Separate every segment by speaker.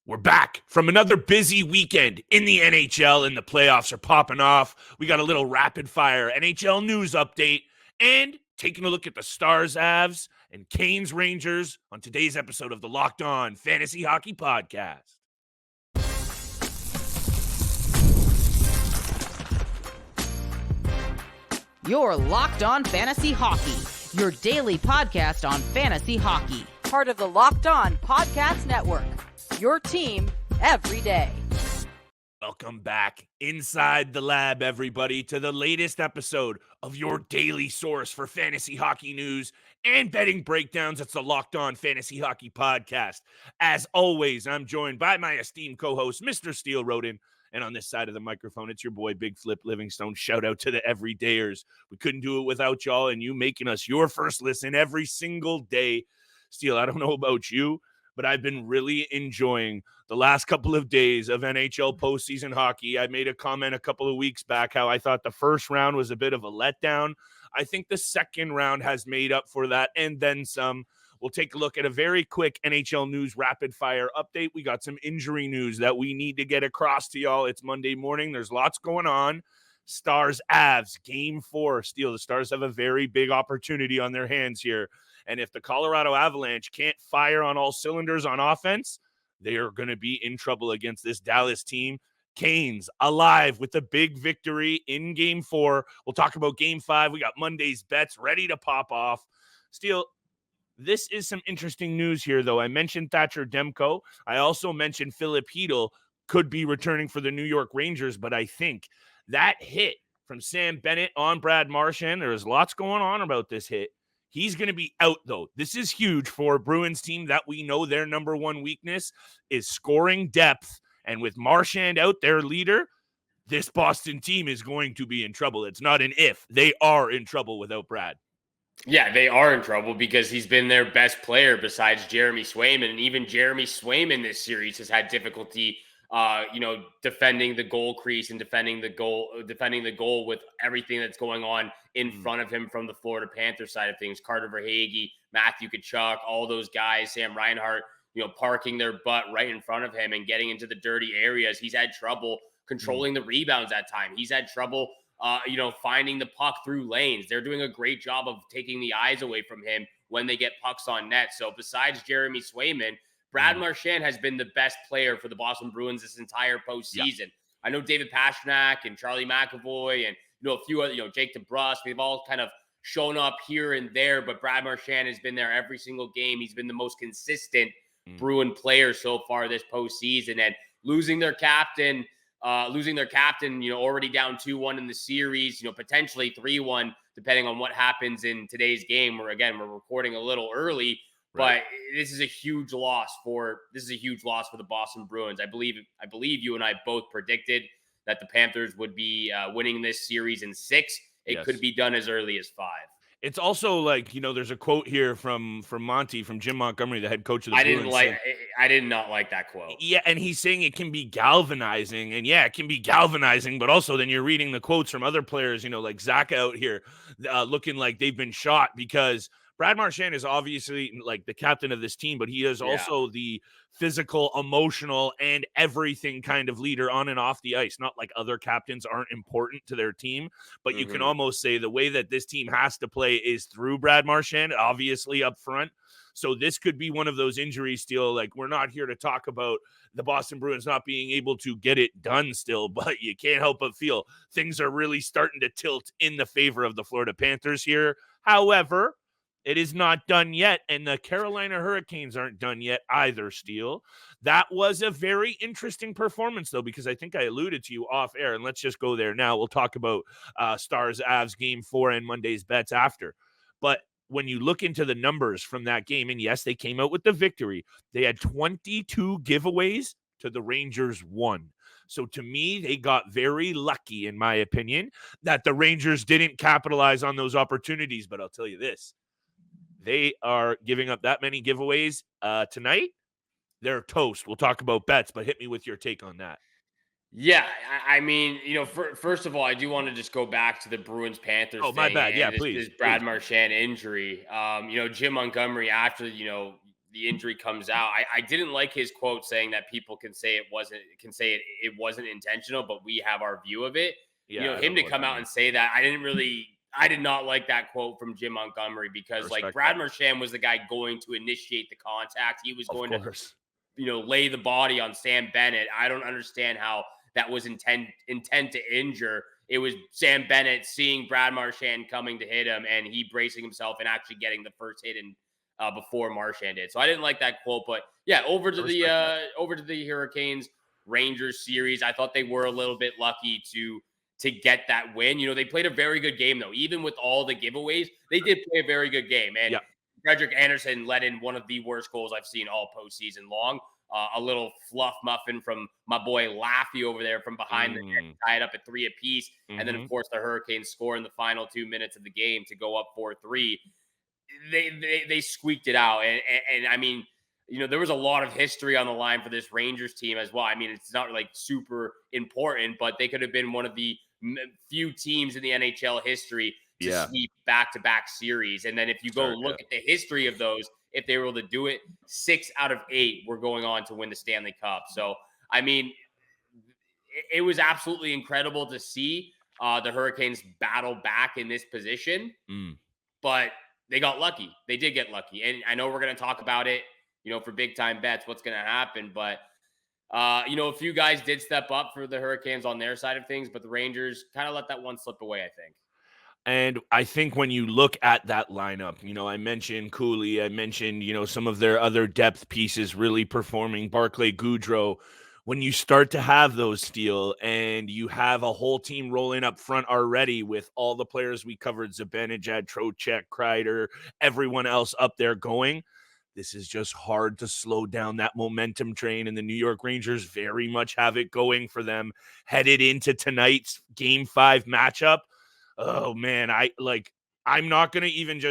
Speaker 1: We're back from another busy weekend in the NHL, and the playoffs are popping off. We got a little rapid-fire NHL news update and taking a look at the Stars, Avs, and Canes Rangers on today's episode of the Locked On Fantasy Hockey Podcast.
Speaker 2: You're Locked On Fantasy Hockey, your daily podcast on fantasy hockey.
Speaker 3: Part of the Locked On Podcast Network, your team every day.
Speaker 1: Welcome back inside the lab, everybody, to the latest episode of your daily source for fantasy hockey news and betting breakdowns. It's the Locked On Fantasy Hockey Podcast. As always, I'm joined by my esteemed co-host, Mr. Steele Roden. And on this side of the microphone, it's your boy, Big Flip Livingstone. Shout out to the everydayers. We couldn't do it without y'all and you making us your first listen every single day. Steele, I don't know about you, but I've been really enjoying the last couple of days of NHL postseason hockey. I made a comment a couple of weeks back how I thought the first round was a bit of a letdown. I think the second round has made up for that and then some. We'll take a look at a very quick NHL news rapid fire update. We got some injury news that we need to get across to y'all. It's Monday morning. There's lots going on. Stars, Avs, Game 4. Steele, the Stars have a very big opportunity on their hands here. And if the Colorado Avalanche can't fire on all cylinders on offense, they are going to be in trouble against this Dallas team. Canes alive with a big victory in Game 4. We'll talk about Game 5. We got Monday's bets ready to pop off. Steele, this is some interesting news here, though. I mentioned Thatcher Demko. I also mentioned Philip Hedl could be returning for the New York Rangers, but I think that hit from Sam Bennett on Brad Marchand, there's lots going on about this hit. He's going to be out, though. This is huge for a Bruins team that we know their number one weakness is scoring depth. And with Marchand out, their leader, this Boston team is going to be in trouble. It's not an if. They are in trouble without Brad.
Speaker 4: Yeah, they are in trouble because he's been their best player besides Jeremy Swayman. And even Jeremy Swayman this series has had difficulty, defending the goal crease and defending the goal with everything that's going on in front of him from the Florida Panthers side of things. Carter Verhaeghe, Matthew Tkachuk, all those guys, Sam Reinhart, parking their butt right in front of him and getting into the dirty areas. He's had trouble controlling the rebounds at time. He's had trouble finding the puck through lanes. They're doing a great job of taking the eyes away from him when they get pucks on net. So besides Jeremy Swayman, Brad Marchand has been the best player for the Boston Bruins this entire postseason. Yeah. I know David Pastrnak and Charlie McAvoy and, a few other, Jake DeBrusk, they've all kind of shown up here and there, but Brad Marchand has been there every single game. He's been the most consistent Bruin player so far this postseason, and losing their captain, already down 2-1 in the series, potentially 3-1, depending on what happens in today's game. We're recording a little early, right. But this is a huge loss for the Boston Bruins. I believe you and I both predicted that the Panthers would be winning this series in 6. It could be done as early as 5.
Speaker 1: It's also like, there's a quote here from Monty, from Jim Montgomery, the head coach of the Bruins.
Speaker 4: I did not like that quote.
Speaker 1: Yeah, and he's saying it can be galvanizing, and yeah, it can be galvanizing, but also then you're reading the quotes from other players, like Zach out here, looking like they've been shot, because Brad Marchand is obviously like the captain of this team, but he is also the physical, emotional, and everything kind of leader on and off the ice. Not like other captains aren't important to their team, but you can almost say the way that this team has to play is through Brad Marchand, obviously up front. So this could be one of those injuries still. Like, we're not here to talk about the Boston Bruins not being able to get it done still, but you can't help but feel things are really starting to tilt in the favor of the Florida Panthers here. However, it is not done yet, and the Carolina Hurricanes aren't done yet either, Steele. That was a very interesting performance, though, because I think I alluded to you off air, and let's just go there now. We'll talk about Stars, Avs, Game 4, and Monday's bets after. But when you look into the numbers from that game, and yes, they came out with the victory, they had 22 giveaways to the Rangers 1. So to me, they got very lucky, in my opinion, that the Rangers didn't capitalize on those opportunities. But I'll tell you this. They are giving up that many giveaways tonight. They're toast. We'll talk about bets, but hit me with your take on that.
Speaker 4: Yeah, I mean, first of all, I do want to just go back to the Bruins-Panthers thing.
Speaker 1: My bad. Yeah, please.
Speaker 4: This Brad Marchand injury. Jim Montgomery, after, the injury comes out. I didn't like his quote saying that people can say it wasn't intentional, but we have our view of it.
Speaker 1: Yeah, I
Speaker 4: Him
Speaker 1: don't
Speaker 4: to
Speaker 1: know what
Speaker 4: come
Speaker 1: that
Speaker 4: out and
Speaker 1: means.
Speaker 4: say that, I did not like that quote from Jim Montgomery, because like
Speaker 1: Respect
Speaker 4: Brad
Speaker 1: that.
Speaker 4: Marchand was the guy going to initiate the contact. He was
Speaker 1: Of
Speaker 4: going to,
Speaker 1: course.
Speaker 4: lay the body on Sam Bennett. I don't understand how that was intent to injure. It was Sam Bennett seeing Brad Marchand coming to hit him, and he bracing himself and actually getting the first hit in before Marchand did. So I didn't like that quote, but yeah, over to
Speaker 1: I respect that.
Speaker 4: the Hurricanes Rangers series. I thought they were a little bit lucky to get that win. They played a very good game though, even with all the giveaways. They did play a very good game, and
Speaker 1: Yeah.
Speaker 4: Frederick Anderson let in one of the worst goals I've seen all postseason long. A little fluff muffin from my boy Laffy over there from behind the net, tied up at 3 apiece. And then, of course, the Hurricanes score in the final 2 minutes of the game to go up 4-3. They squeaked it out. And I mean, there was a lot of history on the line for this Rangers team as well. I mean, it's not like super important, but they could have been one of the few teams in the NHL history to sweep back-to-back series. And then if you go look at the history of those, if they were able to do it, 6 out of 8 were going on to win the Stanley Cup. So, I mean, it was absolutely incredible to see the Hurricanes battle back in this position. But they got lucky. They did get lucky. And I know we're going to talk about it, for big time bets, what's going to happen. But, a few guys did step up for the Hurricanes on their side of things, but the Rangers kind of let that one slip away, I think.
Speaker 1: And I think when you look at that lineup, I mentioned Cooley, I mentioned, some of their other depth pieces really performing, Barclay Goudreau. When you start to have those, Steele, and you have a whole team rolling up front already with all the players we covered, Zibanejad, Trocheck, Kreider, everyone else up there going, this is just hard to slow down that momentum train, and the New York Rangers very much have it going for them headed into tonight's Game 5 matchup. Oh man, I'm not going to even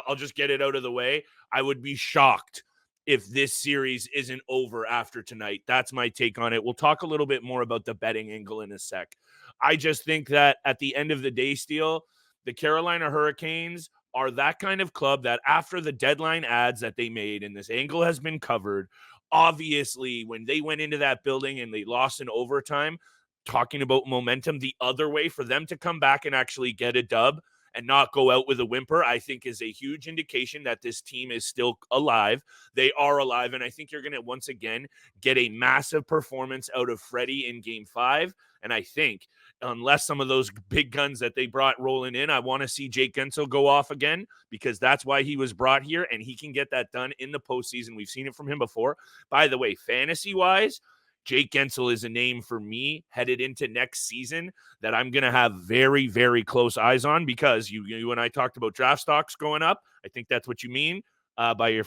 Speaker 1: I'll just get it out of the way. I would be shocked if this series isn't over after tonight. That's my take on it. We'll talk a little bit more about the betting angle in a sec. I just think that at the end of the day, Steele, the Carolina Hurricanes are that kind of club that after the deadline ads that they made, and this angle has been covered, obviously when they went into that building and they lost in overtime, talking about momentum the other way, for them to come back and actually get a dub and not go out with a whimper, I think is a huge indication that this team is still alive. They are alive, and I think you're going to once again get a massive performance out of Freddie in Game 5. And I think unless some of those big guns that they brought rolling in, I want to see Jake Guentzel go off again, because that's why he was brought here, and he can get that done in the postseason. We've seen it from him before. By the way, fantasy-wise, Jake Guentzel is a name for me headed into next season that I'm going to have very, very close eyes on, because you and I talked about draft stocks going up. I think that's what you mean by your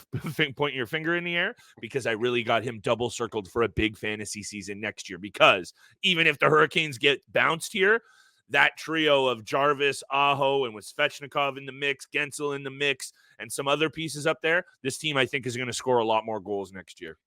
Speaker 1: pointing your finger in the air, because I really got him double circled for a big fantasy season next year. Because even if the Hurricanes get bounced here, that trio of Jarvis, Aho, and with Svechnikov in the mix, Guentzel in the mix, and some other pieces up there, this team I think is going to score a lot more goals next year.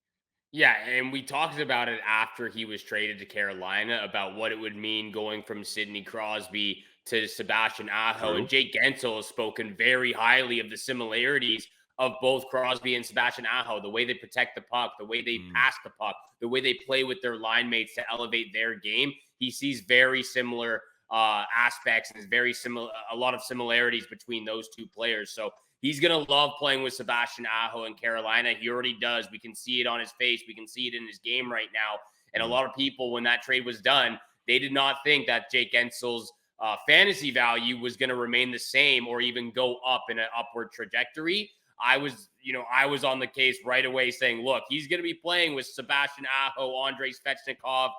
Speaker 4: Yeah, and we talked about it after he was traded to Carolina about what it would mean going from Sidney Crosby to Sebastian Aho.
Speaker 1: True.
Speaker 4: And Jake Guentzel has spoken very highly of the similarities of both Crosby and Sebastian Aho, the way they protect the puck, the way they pass the puck, the way they play with their line mates to elevate their game. He sees very similar aspects, and very similar, a lot of similarities between those two players. So he's going to love playing with Sebastian Aho in Carolina. He already does. We can see it on his face. We can see it in his game right now. And a lot of people, when that trade was done, they did not think that Jake Guentzel's fantasy value was going to remain the same or even go up in an upward trajectory. I was on the case right away saying, look, he's going to be playing with Sebastian Aho, Andrei Svechnikov,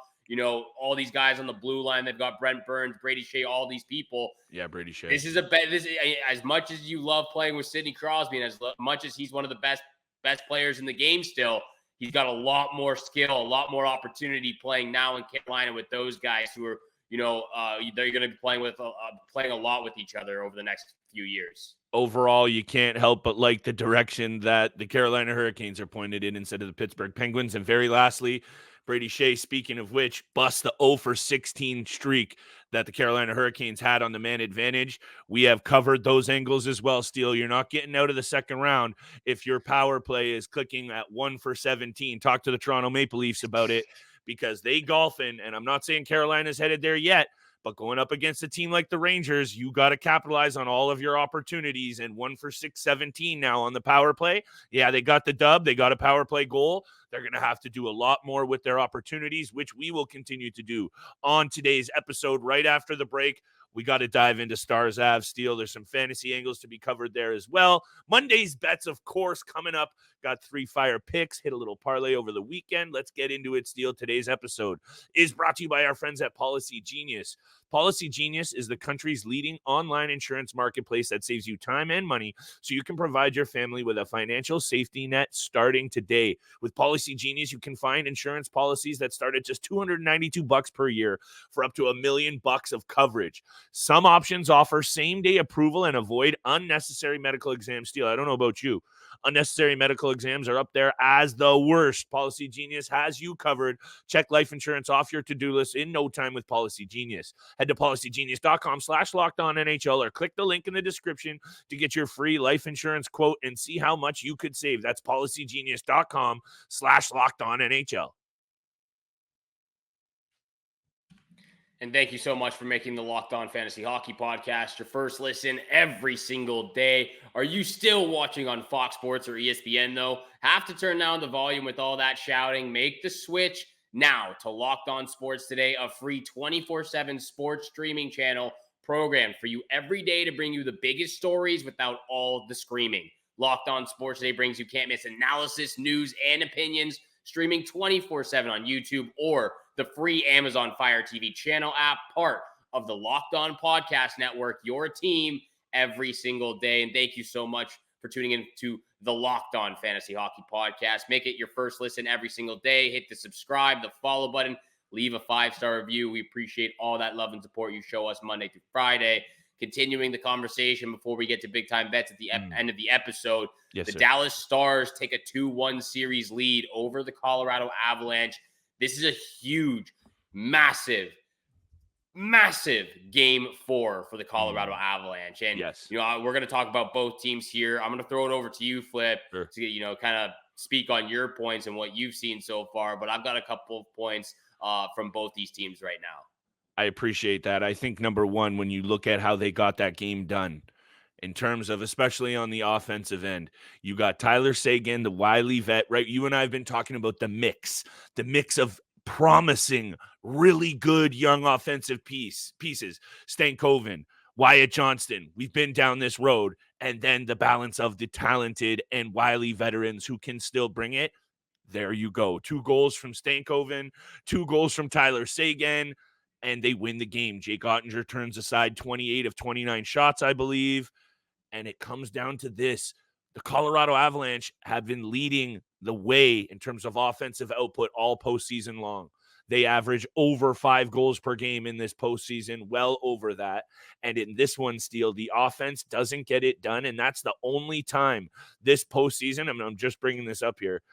Speaker 4: all these guys on the blue line. They've got Brent Burns, Brady Shea, all these people.
Speaker 1: Yeah, Brady Shea.
Speaker 4: This is as much as you love playing with Sidney Crosby, and as much as he's one of the best players in the game still, he's got a lot more skill, a lot more opportunity playing now in Carolina with those guys who are, they're going to be playing a lot with each other over the next few years.
Speaker 1: Overall, you can't help but like the direction that the Carolina Hurricanes are pointed in instead of the Pittsburgh Penguins. And very lastly, Brady Shea, speaking of which, bust the 0 for 16 streak that the Carolina Hurricanes had on the man advantage. We have covered those angles as well, Steele. You're not getting out of the second round if your power play is clicking at 1 for 17. Talk to the Toronto Maple Leafs about it because they golfing, and I'm not saying Carolina's headed there yet, but going up against a team like the Rangers, you got to capitalize on all of your opportunities, and 1 for 17 now on the power play. Yeah, they got the dub. They got a power play goal. They're going to have to do a lot more with their opportunities, which we will continue to do on today's episode. Right after the break, we got to dive into Stars, Avs, Steele. There's some fantasy angles to be covered there as well. Monday's bets, of course, coming up. Got 3 fire picks, hit a little parlay over the weekend. Let's get into it, Steele. Today's episode is brought to you by our friends at Policy Genius. Policy Genius is the country's leading online insurance marketplace that saves you time and money so you can provide your family with a financial safety net starting today. With Policy Genius, you can find insurance policies that start at just $292 per year for up to $1 million of coverage. Some options offer same-day approval and avoid unnecessary medical exams. Steele, I don't know about you. Unnecessary medical exams are up there as the worst. Policy Genius has you covered. Check life insurance off your to-do list in no time with Policy Genius. Head to policygenius.com/LockedOnNHL or click the link in the description to get your free life insurance quote and see how much you could save. That's policygenius.com/LockedOnNHL.
Speaker 4: And thank you so much for making the Locked On Fantasy Hockey Podcast your first listen every single day. Are you still watching on Fox Sports or ESPN, though? Have to turn down the volume with all that shouting. Make the switch now to Locked On Sports Today, a free 24/7 sports streaming channel programmed for you every day to bring you the biggest stories without all the screaming. Locked On Sports Today brings you can't-miss analysis, news, and opinions, streaming 24/7 on YouTube or the free Amazon Fire TV channel app, part of the Locked On Podcast Network, your team every single day. And thank you so much for tuning in to the Locked On Fantasy Hockey Podcast. Make it your first listen every single day. Hit the subscribe, the follow button, leave a 5-star review. We appreciate all that love and support you show us Monday through Friday. Continuing the conversation before we get to big-time bets at the end of the episode, the Dallas Stars take a 2-1 series lead over the Colorado Avalanche. This is a huge, massive game 4 for the Colorado Avalanche. And, we're going to talk about both teams here. I'm going to throw it over to you, Flip, to, kind of speak on your points and what you've seen so far. But I've got a couple of points from both these teams right now.
Speaker 1: I appreciate that. I think, number one, when you look at how they got that game done, in terms of, especially on the offensive end, you got Tyler Seguin, the wily vet, right? You and I have been talking about the mix of promising, really good young offensive pieces. Stankoven, Wyatt Johnston. We've been down this road. And then the balance of the talented and wily veterans who can still bring it. There you go. 2 goals from Stankoven, 2 goals from Tyler Seguin, and they win the game. Jake Oettinger turns aside 28 of 29 shots, I believe. And it comes down to this. The Colorado Avalanche have been leading the way in terms of offensive output all postseason long. They average over 5 goals per game in this postseason, well over that. And in this one, Steele, the offense doesn't get it done. And that's the only time this postseason, I'm just bringing this up here,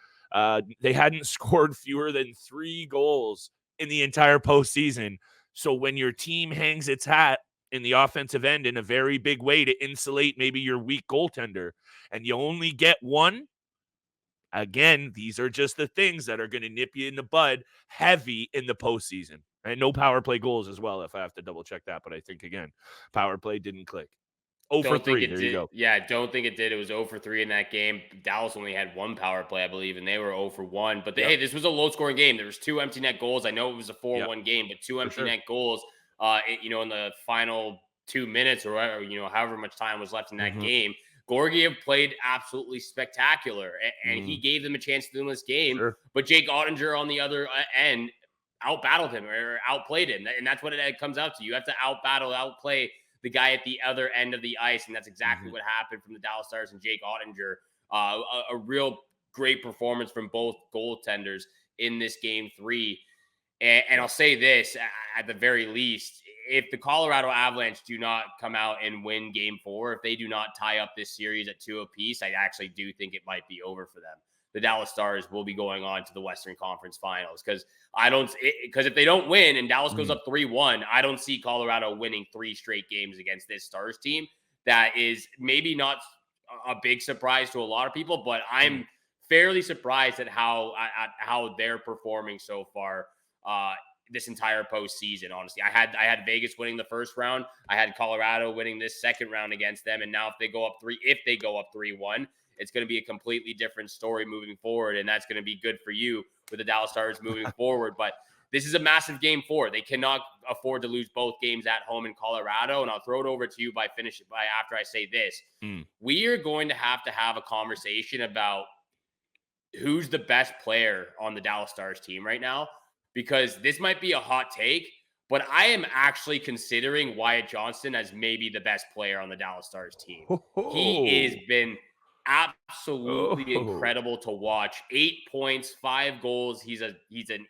Speaker 1: they hadn't scored fewer than 3 goals in the entire postseason. So when your team hangs its hat in the offensive end in a very big way to insulate maybe your weak goaltender, and you only get 1, again, these are just the things that are going to nip you in the bud heavy in the postseason. And no power play goals as well, if I have to double check that. But I think, again, power play didn't click. 0 for 3. There you go.
Speaker 4: Yeah, I don't think it did. It was 0 for 3 in that game. Dallas only had 1 power play, I believe, and they were 0 for 1. But hey, this was a low-scoring game. There was 2 empty net goals. I know it was a 4-1 game, but 2 empty net goals. In the final 2 minutes or however much time was left in that game. Georgiev played absolutely spectacular, and he gave them a chance to win this game. But Jake Oettinger on the other end outbattled him or outplayed him, and that's what it comes out to. You have to outplay the guy at the other end of the ice, and that's exactly what happened from the Dallas Stars and Jake Oettinger. A real great performance from both goaltenders in this game 3. And I'll say this, at the very least, if the Colorado Avalanche do not come out and win game 4, if they do not tie up this series at 2 apiece, I actually do think it might be over for them. the Dallas Stars will be going on to the Western Conference Finals. Because if they don't win and Dallas goes up 3-1, I don't see Colorado winning 3 straight games against this Stars team. That is maybe not a big surprise to a lot of people, but I'm fairly surprised at how they're performing so far this entire postseason. Honestly, I had Vegas winning the first round. I had Colorado winning this second round against them, and now if they go up 3-1, it's going to be a completely different story moving forward, and that's going to be good for you with the Dallas Stars moving forward. But this is a massive game 4. They cannot afford to lose both games at home in Colorado. And I'll throw it over to you after I say this. We are going to have a conversation about who's the best player on the Dallas Stars team right now, because this might be a hot take, but I am actually considering Wyatt Johnston as maybe the best player on the Dallas Stars team. He has been absolutely incredible to watch. 8 points, 5 goals. He's an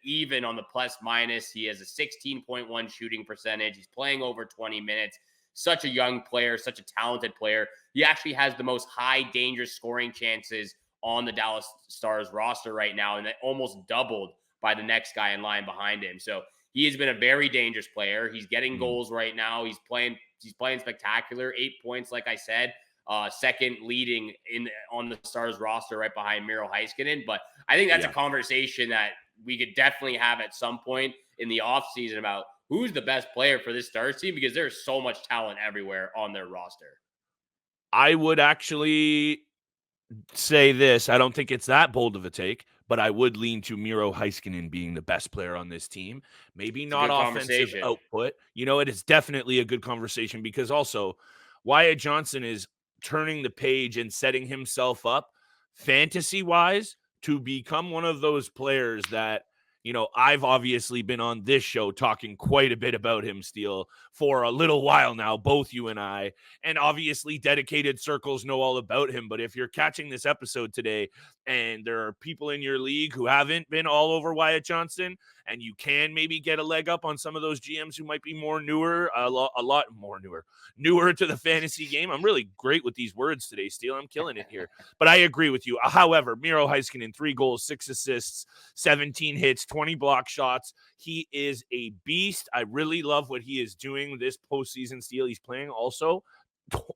Speaker 4: even on the plus minus. He has a 16.1 shooting percentage. He's playing over 20 minutes. Such a young player, such a talented player. He actually has the most high danger scoring chances on the Dallas Stars roster right now, and that almost doubled by the next guy in line behind him. So he has been a very dangerous player. He's getting goals right now. He's playing spectacular. 8 points, like I said. Second leading on the Stars roster right behind Miro Heiskanen. But I think that's a conversation that we could definitely have at some point in the offseason about who's the best player for this Stars team, because there's so much talent everywhere on their roster.
Speaker 1: I would actually say this. I don't think it's that bold of a take, but I would lean to Miro Heiskanen being the best player on this team. Maybe not offensive output. It is definitely a good conversation, because also Wyatt Johnston is turning the page and setting himself up fantasy-wise to become one of those players that, I've obviously been on this show talking quite a bit about him, Steele, for a little while now, both you and I, and obviously dedicated circles know all about him. But if you're catching this episode today and there are people in your league who haven't been all over Wyatt Johnston, and you can maybe get a leg up on some of those GMs who might be newer to the fantasy game. I'm really great with these words today, Steele. I'm killing it here. But I agree with you. However, Miro Heiskanen, 3 goals, 6 assists, 17 hits, 20 block shots. He is a beast. I really love what he is doing this postseason, Steele. He's playing also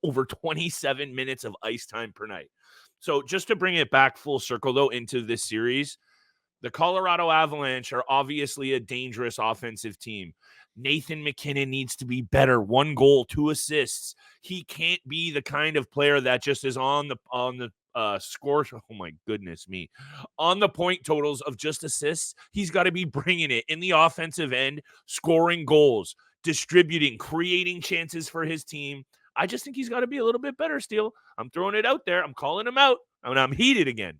Speaker 1: over 27 minutes of ice time per night. So just to bring it back full circle, though, into this series, the Colorado Avalanche are obviously a dangerous offensive team. Nathan MacKinnon needs to be better. 1 goal, 2 assists. He can't be the kind of player that just is on the score. Oh my goodness me. On the point totals of just assists. He's got to be bringing it in the offensive end, scoring goals, distributing, creating chances for his team. I just think he's got to be a little bit better, Steele. I'm throwing it out there. I'm calling him out. I'm heated again.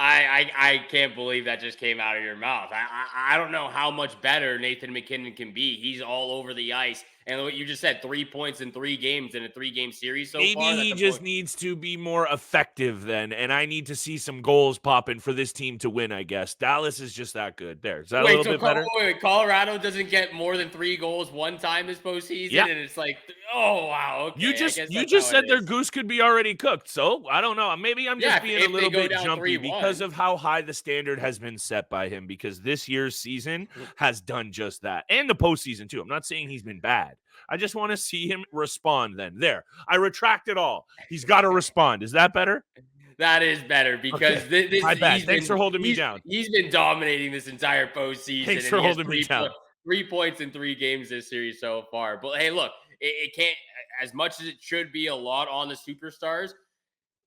Speaker 4: I can't believe that just came out of your mouth. I don't know how much better Nathan MacKinnon can be. He's all over the ice. And what you just said, 3 points in 3 games in a 3-game series so far.
Speaker 1: Maybe he just needs to be more effective then, and I need to see some goals popping for this team to win, I guess. Dallas is just that good. There. Is that a little bit better?
Speaker 4: Wait, Colorado doesn't get more than 3 goals one time this postseason? Yeah. And it's like, oh, wow. Okay,
Speaker 1: you just said their goose could be already cooked, so I don't know. Maybe I'm just being a little bit jumpy
Speaker 4: 3-1.
Speaker 1: Because of how high the standard has been set by him, because this year's season has done just that. And the postseason, too. I'm not saying he's been bad. I just want to see him respond then. There. I retract it all. He's got to respond. Is that better?
Speaker 4: That is better, because this
Speaker 1: my bad. Thanks for holding me down.
Speaker 4: He's been dominating this entire postseason.
Speaker 1: Thanks for holding me down.
Speaker 4: 3 points in 3 games this series so far. But hey, look, it can't, as much as it should be a lot on the Superstars,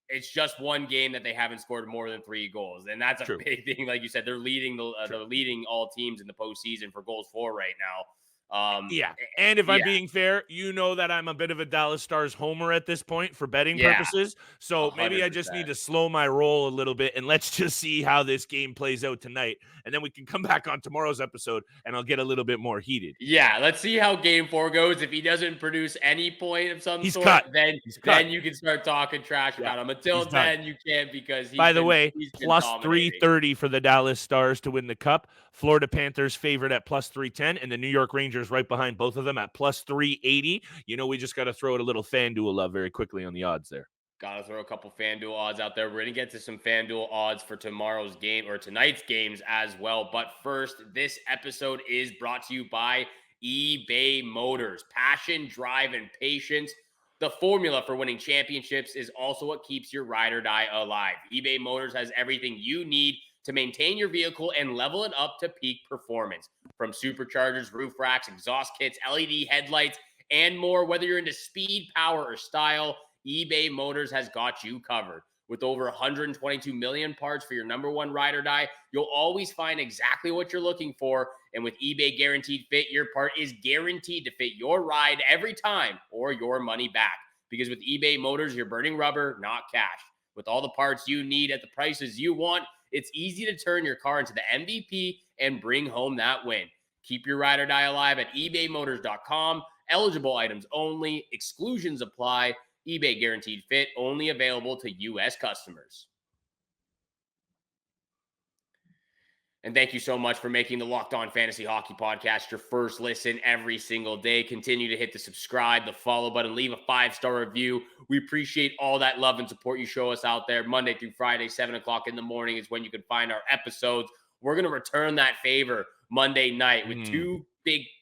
Speaker 4: it's just 1 game that they haven't scored more than 3 goals. And that's a big thing. Like you said, they're leading they're leading all teams in the postseason for goals for right now.
Speaker 1: And if I'm being fair, you know that I'm a bit of a Dallas Stars homer at this point for betting purposes. So 100%. Maybe I just need to slow my roll a little bit, and let's just see how this game plays out tonight. And then we can come back on tomorrow's episode and I'll get a little bit more heated.
Speaker 4: Yeah, let's see how game 4 goes. If he doesn't produce any point of some sort, then you can start talking trash about him. Until then, you can't, because
Speaker 1: by the way, plus 330 for the Dallas Stars to win the Cup. Florida Panthers favored at plus 310, and the New York Rangers right behind both of them at plus 380. We just got to throw it a little FanDuel love very quickly on the odds there.
Speaker 4: Got to throw a couple FanDuel odds out there. We're going to get to some FanDuel odds for tomorrow's game or tonight's games as well. But first, this episode is brought to you by eBay Motors. Passion, drive, and patience. The formula for winning championships is also what keeps your ride or die alive. eBay Motors has everything you need to maintain your vehicle and level it up to peak performance. From superchargers, roof racks, exhaust kits, LED headlights, and more. Whether you're into speed, power, or style, eBay Motors has got you covered. With over 122 million parts for your number one ride or die, you'll always find exactly what you're looking for. And with eBay Guaranteed Fit, your part is guaranteed to fit your ride every time or your money back. Because with eBay Motors, you're burning rubber, not cash. With all the parts you need at the prices you want, it's easy to turn your car into the MVP and bring home that win. Keep your ride or die alive at ebaymotors.com. Eligible items only. Exclusions apply. eBay Guaranteed Fit, only available to U.S. customers. And thank you so much for making the Locked On Fantasy Hockey Podcast your first listen every single day. Continue to hit the subscribe, the follow button, leave a 5-star review. We appreciate all that love and support you show us out there. Monday through Friday, 7 o'clock in the morning is when you can find our episodes. We're going to return that favor Monday night with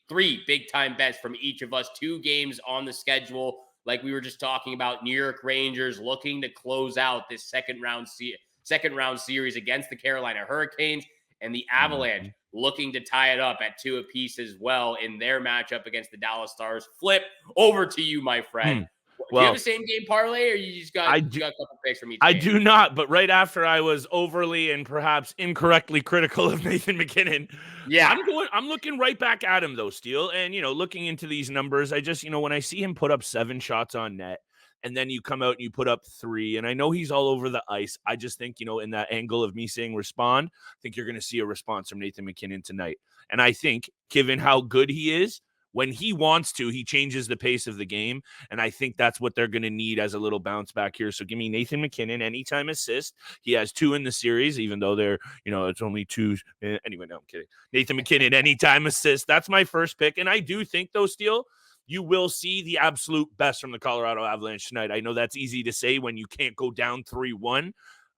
Speaker 4: three big-time bets from each of us. 2 games on the schedule. Like we were just talking about, New York Rangers looking to close out this second round series against the Carolina Hurricanes, and the Avalanche looking to tie it up at 2 apiece as well in their matchup against the Dallas Stars. Flip, over to you, my friend. Do you have the same game parlay, or you just got a couple picks from each
Speaker 1: I
Speaker 4: game?
Speaker 1: do not, but right after I was overly and perhaps incorrectly critical of Nathan MacKinnon, I'm looking right back at him though, Steele, and looking into these numbers, I just when I see him put up 7 shots on net, and then you come out and you put up 3, and I know he's all over the ice. I just think in that angle of me saying respond, I think you're going to see a response from Nathan MacKinnon tonight, and I think given how good he is. When he wants to, he changes the pace of the game, and I think that's what they're going to need as a little bounce back here. So give me Nathan MacKinnon, anytime assist. He has 2 in the series, even though they're, it's only 2. Anyway, no, I'm kidding. Nathan MacKinnon, anytime assist. That's my first pick, and I do think, though, Steele, you will see the absolute best from the Colorado Avalanche tonight. I know that's easy to say when you can't go down 3-1.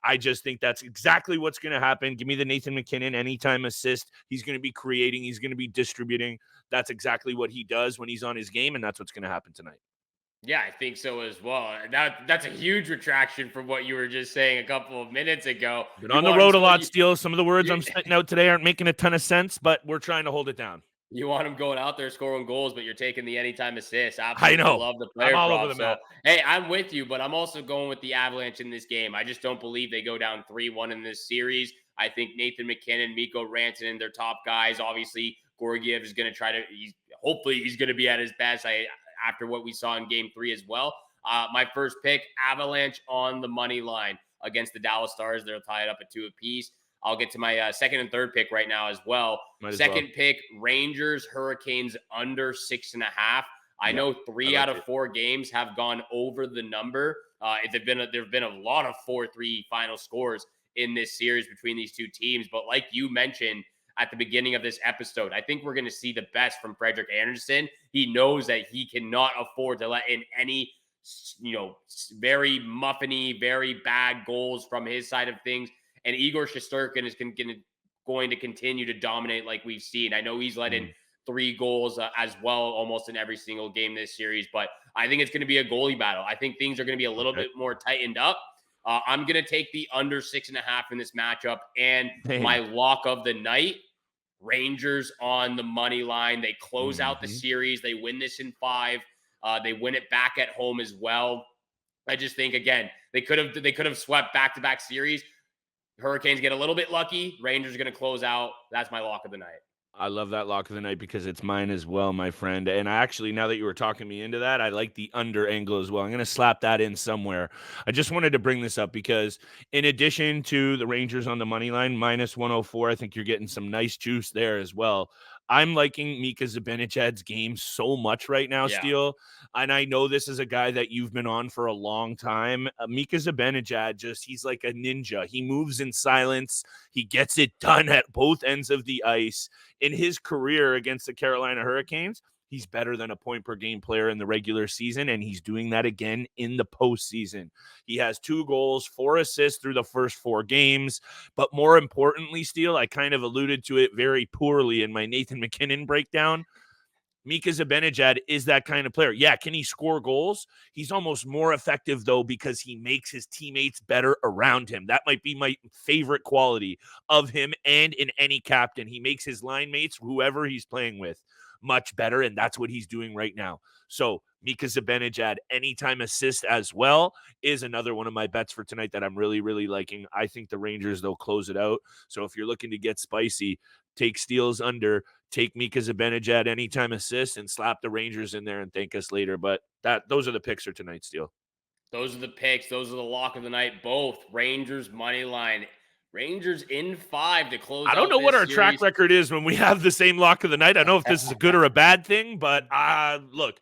Speaker 1: I just think that's exactly what's going to happen. Give me the Nathan MacKinnon anytime assist. He's going to be creating. He's going to be distributing. That's exactly what he does when he's on his game, and that's what's going to happen tonight.
Speaker 4: Yeah, I think so as well. That's a huge retraction from what you were just saying a couple of minutes ago.
Speaker 1: Been on the road a lot, Steele. Some of the words I'm spitting out today aren't making a ton of sense, but we're trying to hold it down.
Speaker 4: You want him going out there scoring goals, but you're taking the anytime assist.
Speaker 1: I know.
Speaker 4: Love the player
Speaker 1: I'm all
Speaker 4: prop.
Speaker 1: over the map.
Speaker 4: Hey, I'm with you, but I'm also going with the Avalanche in this game. I just don't believe they go down 3-1 in this series. I think Nathan MacKinnon, Mikko Rantanen, their top guys. Obviously, Georgiev is going to try to hopefully he's going to be at his best after what we saw in game 3 as well. My first pick, Avalanche on the money line against the Dallas Stars. They'll tie it up at 2 apiece. I'll get to my second and third pick right now as well. Second pick, Rangers, Hurricanes under 6.5. I know 3 out of 4 games have gone over the number. There have been a lot of 4-3 final scores in this series between these 2 teams. But like you mentioned at the beginning of this episode, I think we're going to see the best from Frederik Andersen. He knows that he cannot afford to let in any, very muffiny, very bad goals from his side of things. And Igor Shesterkin is going to continue to dominate like we've seen. I know he's let in 3 goals as well almost in every single game this series, but I think it's going to be a goalie battle. I think things are going to be a little bit more tightened up. I'm going to take the under 6.5 in this matchup, and my lock of the night, Rangers on the money line. They close out the series. They win this in 5. They win it back at home as well. I just think, again, they could have swept back-to-back series. Hurricanes get a little bit lucky. Rangers are going to close out. That's my lock of the night.
Speaker 1: I love that lock of the night because it's mine as well, my friend. And I actually, now that you were talking me into that, I like the under angle as well. I'm going to slap that in somewhere. I just wanted to bring this up because in addition to the Rangers on the money line, minus 104, I think you're getting some nice juice there as well. I'm liking Mika Zibanejad's game so much right now, Steele. And I know this is a guy that you've been on for a long time. Mika Zibanejad, he's like a ninja. He moves in silence. He gets it done at both ends of the ice. In his career against the Carolina Hurricanes, he's better than a point per game player in the regular season, and he's doing that again in the postseason. He has 2 goals, 4 assists through the first 4 games. But more importantly, Steele, I kind of alluded to it very poorly in my Nathan MacKinnon breakdown. Mika Zibanejad is that kind of player. Yeah, can he score goals? He's almost more effective, though, because he makes his teammates better around him. That might be my favorite quality of him and in any captain. He makes his line mates, whoever he's playing with, much better, and that's what he's doing right now. So Mika Zibanejad, anytime assist as well, is another one of my bets for tonight that I'm really, really liking. I think the Rangers, they'll close it out. So if you're looking to get spicy, take Steele's under, take Mika Zibanejad anytime assist, and slap the Rangers in there and thank us later. But those are the picks for tonight, Steele.
Speaker 4: Those are the picks. Those are the lock of the night. Both Rangers money line. Rangers in 5 to close out.
Speaker 1: I don't know what our
Speaker 4: series.
Speaker 1: track record is when we have the same lock of the night. I don't know if this is a good or a bad thing, but look,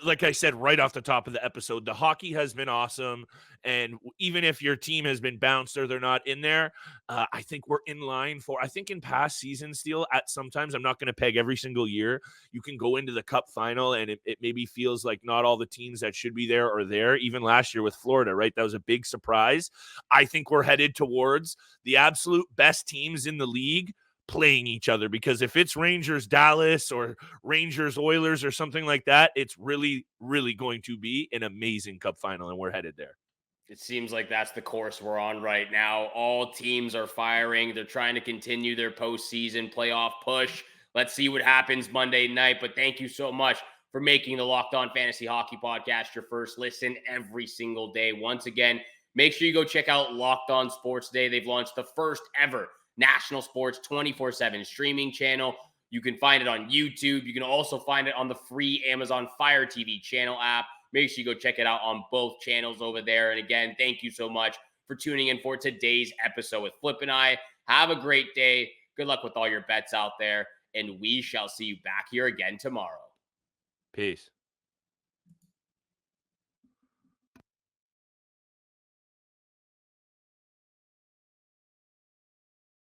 Speaker 1: like I said right off the top of the episode, the hockey has been awesome. And even if your team has been bounced or they're not in there, I think we're in line for, I think in past seasons, Steele, at sometimes, I'm not going to peg every single year, you can go into the cup final and it maybe feels like not all the teams that should be there are there. Even last year with Florida, right? That was a big surprise. I think we're headed towards the absolute best teams in the league playing each other, because if it's Rangers Dallas or Rangers Oilers or something like that, it's really, really going to be an amazing cup final, and we're headed there.
Speaker 4: It seems like that's the course we're on right now. All teams are firing. They're trying to continue their postseason playoff push. Let's see what happens Monday night. But thank you so much for making the Locked On Fantasy Hockey Podcast your first listen every single day. Once again, make sure you go check out Locked On Sports Day. They've launched the first ever national sports 24/7 streaming channel. You can find it on YouTube. You can also find it on the free Amazon Fire TV channel app. Make sure you go check it out on both channels over there. And again, thank you so much for tuning in for today's episode with Flip and I. Have a great day. Good luck with all your bets out there. And we shall see you back here again tomorrow.
Speaker 1: Peace.